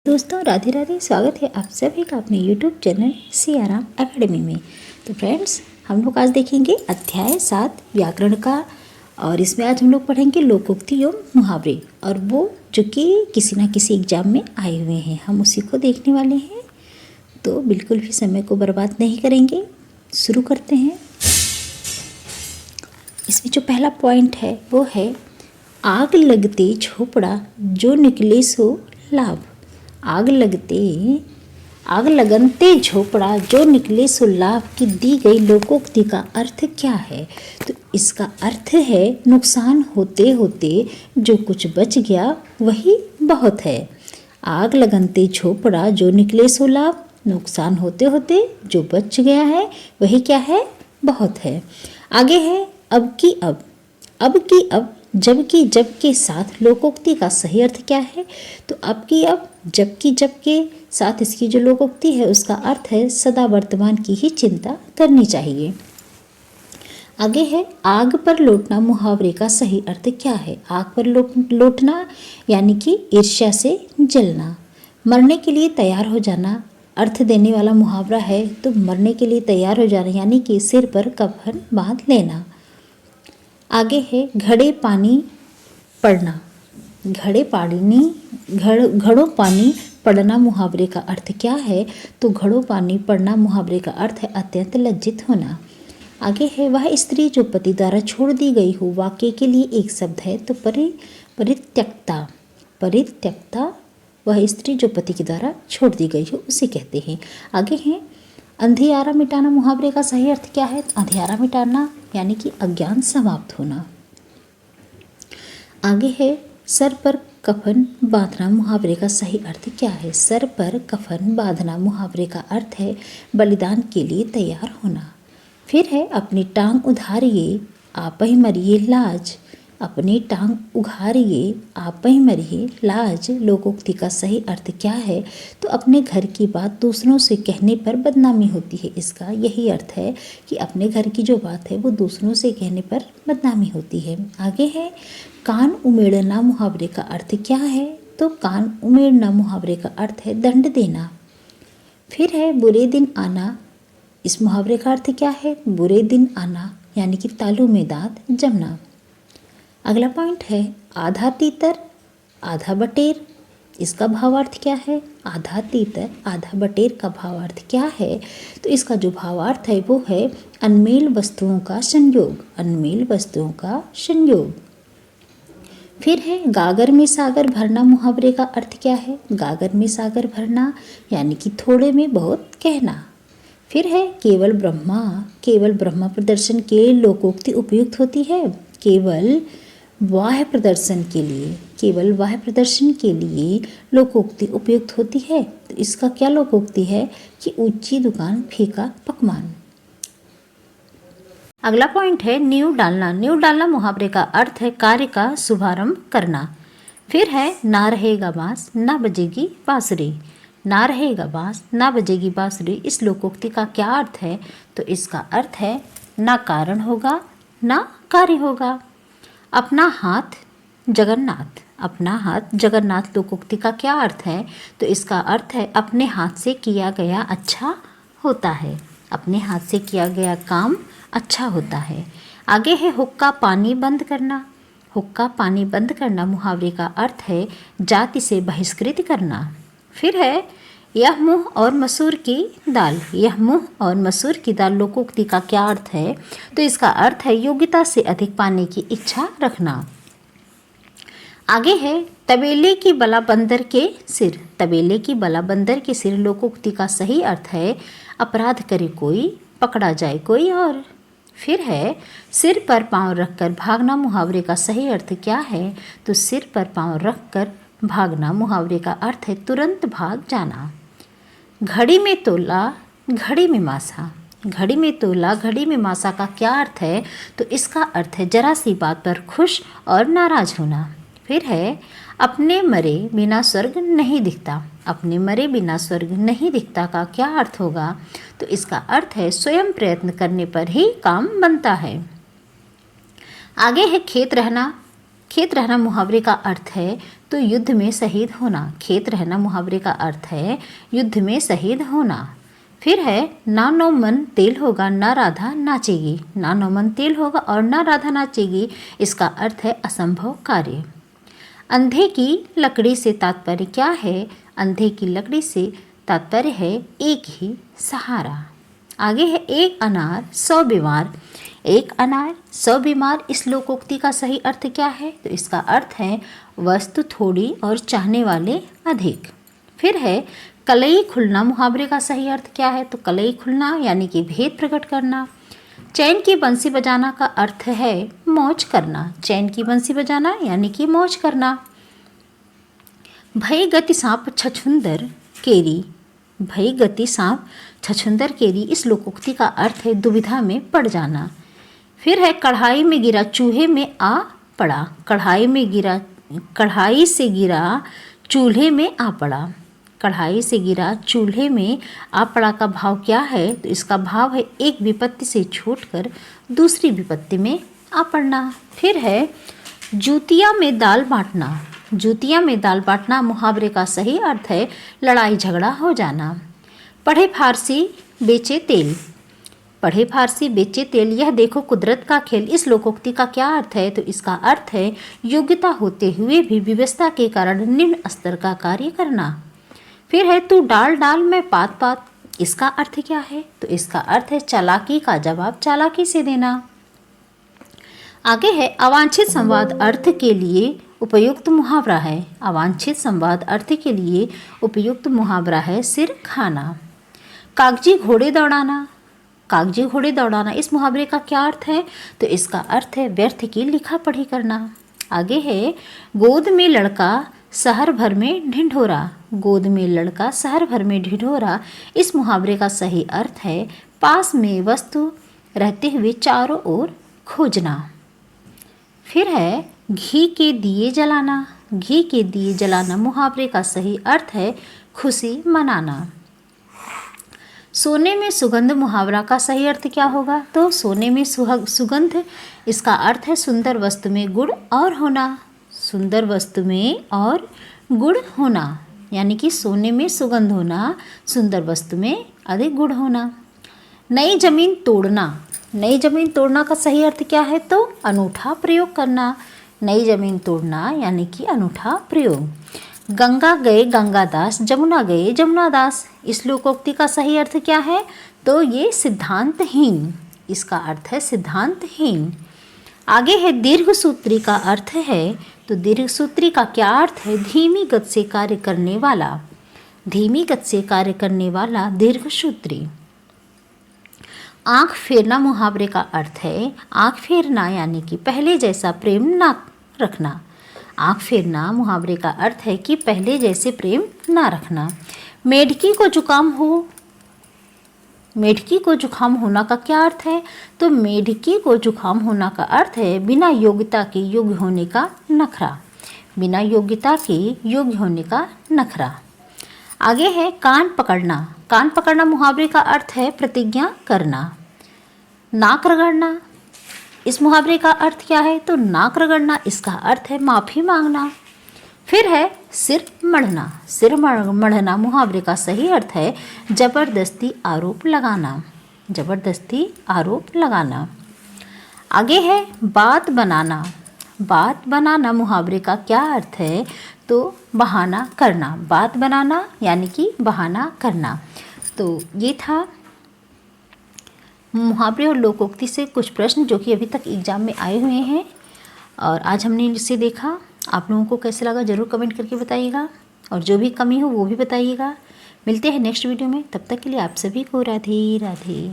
दोस्तों राधे राधे, स्वागत है आप सभी का अपने YouTube चैनल सियाराम एकेडमी में। तो फ्रेंड्स, हम लोग आज देखेंगे अध्याय 7 व्याकरण का। और इसमें आज हम लोग पढ़ेंगे लोकोक्ति एवं मुहावरे, और वो जो कि किसी ना किसी एग्जाम में आए हुए हैं, हम उसी को देखने वाले हैं। तो बिल्कुल भी समय को बर्बाद नहीं करेंगे, शुरू करते हैं। इसमें जो पहला पॉइंट है वो है आग लगते झोपड़ा जो निकले सो लाभ। आग लगनते झोपड़ा जो निकले सो लाभ की दी गई लोकोक्ति का अर्थ क्या है? तो इसका अर्थ है नुकसान होते होते जो कुछ बच गया वही बहुत है। आग लगनते झोपड़ा जो निकले सो लाभ, नुकसान होते होते जो बच गया है वही क्या है? बहुत है। आगे है अब की अब जबकि जब के साथ लोकोक्ति का सही अर्थ क्या है? तो अब की अब जबकि जब के साथ इसकी जो लोकोक्ति है उसका अर्थ है सदा वर्तमान की ही चिंता करनी चाहिए। आगे है आग पर लौटना मुहावरे का सही अर्थ क्या है? आग पर लौटना यानी कि ईर्ष्या से जलना। मरने के लिए तैयार हो जाना अर्थ देने वाला मुहावरा है। तो मरने के लिए तैयार हो जाना यानी कि सिर पर कफन बांध लेना। आगे है घड़े पानी पड़ना। घड़ों पानी पड़ना मुहावरे का अर्थ क्या है? तो घड़ों पानी पड़ना मुहावरे का अर्थ है अत्यंत लज्जित होना। आगे है वह स्त्री जो पति द्वारा छोड़ दी गई हो, वाक्य के लिए एक शब्द है। तो परित्यक्ता वह स्त्री जो पति के द्वारा छोड़ दी गई हो उसे कहते हैं। आगे है अंधियारा मिटाना मुहावरे का सही अर्थ क्या है? अंधियारा मिटाना यानी कि अज्ञान समाप्त होना। आगे है सर पर कफन बांधना मुहावरे का सही अर्थ क्या है? सर पर कफन बांधना मुहावरे का अर्थ है बलिदान के लिए तैयार होना। फिर है अपनी टांग उधारिए आप ही मरिए लाज। अपनी टांग उघारिए आप ही मरिए लाज लोकोक्ति का सही अर्थ क्या है? तो अपने घर की बात दूसरों से कहने पर बदनामी होती है। इसका यही अर्थ है कि अपने घर की जो बात है वो दूसरों से कहने पर बदनामी होती है। आगे है कान उमेड़ना मुहावरे का अर्थ क्या है? तो कान उमेड़ना मुहावरे का अर्थ है दंड देना। फिर है बुरे दिन आना। इस मुहावरे का अर्थ क्या है? बुरे दिन आना यानी कि तालू में दांत जमना। अगला पॉइंट है आधा तीतर आधा बटेर। इसका भावार्थ क्या है? आधा तीतर आधा बटेर का भावार्थ क्या है? तो इसका जो भावार्थ है वो है अनमेल वस्तुओं का संयोग। अनमेल वस्तुओं का संयोग। फिर है गागर में सागर भरना मुहावरे का अर्थ क्या है? गागर में सागर भरना यानी कि थोड़े में बहुत कहना। फिर है केवल ब्रह्मा प्रदर्शन के लिए लोकोक्ति उपयुक्त होती है। केवल वाह्य प्रदर्शन के लिए लोकोक्ति उपयुक्त होती है। तो इसका क्या लोकोक्ति है कि ऊंची दुकान फीका पकवान। अगला पॉइंट है नींव डालना मुहावरे का अर्थ है कार्य का शुभारंभ करना। फिर है ना रहेगा बांस ना बजेगी बांसुरी। ना रहेगा बांस ना बजेगी बांसुरी इस लोकोक्ति का क्या अर्थ है? तो इसका अर्थ है ना कारण होगा ना कार्य होगा। अपना हाथ जगन्नाथ लोकोक्ति का क्या अर्थ है? तो इसका अर्थ है अपने हाथ से किया गया अच्छा होता है। अपने हाथ से किया गया काम अच्छा होता है। आगे है हुक्का पानी बंद करना मुहावरे का अर्थ है जाति से बहिष्कृत करना। फिर है यह मुँह और मसूर की दाल लोकोक्ति का क्या अर्थ है? तो इसका अर्थ है योग्यता से अधिक पाने की इच्छा रखना। आगे है तबेले की बला बंदर के सिर लोकोक्ति का सही अर्थ है अपराध करे कोई पकड़ा जाए कोई और। फिर है सिर पर पांव रखकर भागना मुहावरे का सही अर्थ क्या है? तो सिर पर पांव रखकर भागना मुहावरे का अर्थ है तुरंत भाग जाना। घड़ी में तोला घड़ी में मासा का क्या अर्थ है? तो इसका अर्थ है जरा सी बात पर खुश और नाराज होना। फिर है अपने मरे बिना स्वर्ग नहीं दिखता का क्या अर्थ होगा? तो इसका अर्थ है स्वयं प्रयत्न करने पर ही काम बनता है। आगे है खेत रहना खेत रहना मुहावरे का अर्थ है तो युद्ध में शहीद होना। खेत रहना मुहावरे का अर्थ है युद्ध में शहीद होना। फिर है ना नौ मन तेल होगा ना राधा नाचेगी। ना नौ मन तेल होगा और ना राधा नाचेगी, इसका अर्थ है असंभव कार्य। अंधे की लकड़ी से तात्पर्य क्या है? अंधे की लकड़ी से तात्पर्य है एक ही सहारा। आगे है एक अनार 100 बीमार। एक अनार 100 बीमार, इस लोकोक्ति का सही अर्थ क्या है? तो इसका अर्थ है वस्तु थोड़ी और चाहने वाले अधिक। फिर है कलई खुलना, मुहावरे का सही अर्थ क्या है? तो कलई खुलना यानी कि भेद प्रकट करना। चैन की बंसी बजाना का अर्थ है मौज करना। चैन की बंसी बजाना यानी कि मौज करना। भय गति सांप छछुंदर केरी। भय गति सांप छछुंदर केरी, इस लोकोक्ति का अर्थ है दुविधा में पड़ जाना। फिर है कढ़ाई में गिरा चूहे में आ पड़ा। कढ़ाई से गिरा चूल्हे में आ पड़ा। कढ़ाई से गिरा चूल्हे में आ पड़ा का भाव क्या है? तो इसका भाव है एक विपत्ति से छूटकर दूसरी विपत्ति में आ पड़ना। फिर है जूतिया में दाल बांटना। जूतिया में दाल बांटना, मुहावरे का सही अर्थ है लड़ाई झगड़ा हो जाना। पढ़े फारसी बेचे तेल। पढ़े फारसी बेचे तेल, यह देखो कुदरत का खेल, इस लोकोक्ति का क्या अर्थ है? तो इसका अर्थ है योग्यता होते हुए भी व्यवस्था के कारण निम्न स्तर का कार्य करना। फिर है तू डाल डाल मैं पात पात, इसका अर्थ क्या है? तो इसका अर्थ है चालाकी का जवाब चालाकी से देना। आगे है अवांछित संवाद अर्थ के लिए उपयुक्त मुहावरा है। अवांछित संवाद अर्थ के लिए उपयुक्त मुहावरा है सिर खाना। कागजी घोड़े दौड़ाना। कागजी घोड़े दौड़ाना, इस मुहावरे का क्या अर्थ है? तो इसका अर्थ है व्यर्थ की लिखा पढ़ी करना। आगे है गोद में लड़का शहर भर में ढिंढोरा। गोद में लड़का शहर भर में ढिंढोरा, इस मुहावरे का सही अर्थ है पास में वस्तु रहते हुए चारों ओर खोजना। फिर है घी के दिए जलाना। घी के दिए जलाना, मुहावरे का सही अर्थ है खुशी मनाना। सोने में सुगंध, मुहावरा का सही अर्थ क्या होगा? तो सोने में सुगंध, इसका अर्थ है सुंदर वस्तु में गुण और होना। सुंदर वस्तु में और गुण होना, यानी कि सोने में सुगंध होना, सुंदर वस्तु में अधिक गुण होना। नई जमीन तोड़ना। नई जमीन तोड़ना का सही अर्थ क्या है? तो अनूठा प्रयोग करना। नई जमीन तोड़ना यानी कि अनूठा प्रयोग। गंगा गए गंगादास, जमुना गए जमुनादास, इस लोकोक्ति का सही अर्थ क्या है? तो ये सिद्धांतहीन, इसका अर्थ है सिद्धांतहीन। आगे है दीर्घ सूत्री का अर्थ है, तो दीर्घ सूत्री का क्या अर्थ है? धीमी गति से कार्य करने वाला। धीमी गति से कार्य करने वाला दीर्घ सूत्री। आँख फेरना, मुहावरे का अर्थ है आँख फेरना यानी कि पहले जैसा प्रेम ना रखना। आँख फेरना, मुहावरे का अर्थ है कि पहले जैसे प्रेम ना रखना। मेढकी को जुकाम हो। मेढकी को जुकाम होना का क्या अर्थ है? तो मेढकी को जुकाम होना का अर्थ है बिना योग्यता के योग्य होने का नखरा। बिना योग्यता के योग्य होने का नखरा। आगे है कान पकड़ना। कान पकड़ना, मुहावरे का अर्थ है प्रतिज्ञा करना। नाक रगड़ना, इस मुहावरे का अर्थ क्या है? तो नाक रगड़ना, इसका अर्थ है माफ़ी मांगना। फिर है सिर मढ़ना। सिर मढ़ना, मुहावरे का सही अर्थ है जबरदस्ती आरोप लगाना। जबरदस्ती आरोप लगाना। आगे है बात बनाना। बात बनाना, मुहावरे का क्या अर्थ है? तो बहाना करना। बात बनाना यानी कि बहाना करना। तो ये था मुहावरे और लोकोक्ति से कुछ प्रश्न जो कि अभी तक एग्जाम में आए हुए हैं, और आज हमने इसे देखा। आप लोगों को कैसे लगा ज़रूर कमेंट करके बताइएगा, और जो भी कमी हो वो भी बताइएगा। मिलते हैं नेक्स्ट वीडियो में, तब तक के लिए आप सभी को राधे राधे।